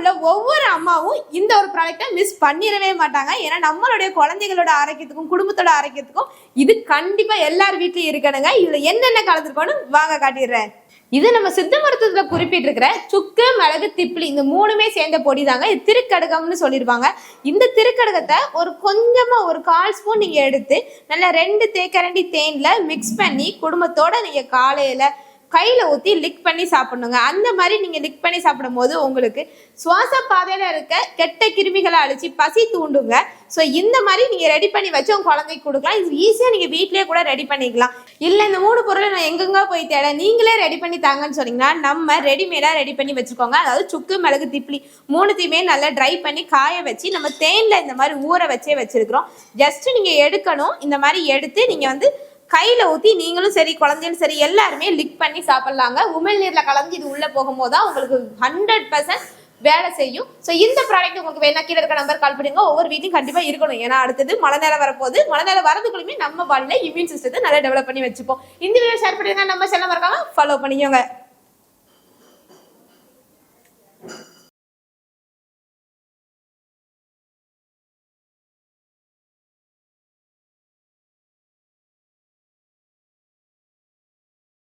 உள்ள ஒவ்வொரு அம்மாவும் இந்த ஒரு ப்ராடக்டை மிஸ் பண்ணிடவே மாட்டாங்க. ஏன்னா நம்மளுடைய குழந்தைகளோட ஆரோக்கியத்துக்கும் குடும்பத்தோட ஆரோக்கியத்துக்கும் இது கண்டிப்பா எல்லார் வீட்லயும் இருக்கணுங்க. இதுல என்னென்ன கலந்துருக்கோன்னு வாங்க காட்டிடுறேன். இது நம்ம சித்த மருத்துவத்துல குறிப்பிட்டிருக்கிற சுக்கு, மிளகு, திப்பிலி இந்த மூணுமே சேர்ந்த பொடி தாங்க. இது திருக்கடுகம்னு சொல்லியிருப்பாங்க. இந்த திருக்கடுகத்தை கொஞ்சமா ஒரு 1/4 ஸ்பூன் நீங்க எடுத்து நல்லா 2 தேக்கரண்டி தேன்ல மிக்ஸ் பண்ணி குடும்பத்தோட நீங்க காலையில கையில ஊற்றி லிக் பண்ணி சாப்பிடணுங்க. அந்த மாதிரி நீங்க லிக் பண்ணி சாப்பிடும் போது உங்களுக்கு சுவாச பாதையில இருக்க கெட்ட கிருமிகளை அழிச்சு பசி தூண்டுங்க. ஸோ இந்த மாதிரி நீங்க ரெடி பண்ணி வச்சு உங்க குழந்தைக்கு கொடுக்கலாம். இது ஈஸியா நீங்க வீட்லயே கூட ரெடி பண்ணிக்கலாம். இல்ல இந்த 3 பொருளை நான் எங்கெங்க போய் தேட, நீங்களே ரெடி பண்ணி தாங்கன்னு சொன்னீங்கன்னா நம்ம ரெடிமேடா ரெடி பண்ணி வச்சுக்கோங்க. அதாவது சுக்கு, மிளகு, திப்பிலி 3த்தையுமே நல்லா ட்ரை பண்ணி காய வச்சு நம்ம தேன்ல இந்த மாதிரி ஊற வச்சே வச்சிருக்கிறோம். ஜஸ்ட் நீங்க எடுக்கணும். இந்த மாதிரி எடுத்து நீங்க கையில ஊற்றி நீங்களும் சரி குழந்தையும் சரி எல்லாருமே லிக் பண்ணி சாப்பிடலாங்க. உமிழ்நீர்ல கலந்து இது உள்ள போகும்போது தான் உங்களுக்கு 100% வேலை செய்யும். ஸோ இந்த ப்ராடக்ட் உங்களுக்கு வேணா கீழே இருக்க நம்பர் கால் பண்ணுங்க. ஒவ்வொரு வீட்லையும் கண்டிப்பா இருக்கணும். ஏன்னா அடுத்தது மழை நேரம் வரப்போகுது. மழை நேரம் வரதுக்குள்ளுமே நம்ம பாடியில இம்யூன் சிஸ்டத்தை நல்லா டெவலப் பண்ணி வச்சுப்போம். இந்த வீடியோ ஷேர் பண்ணிருங்க. நம்ம சேனல் மறக்காம ஃபாலோ பண்ணிக்கோங்க.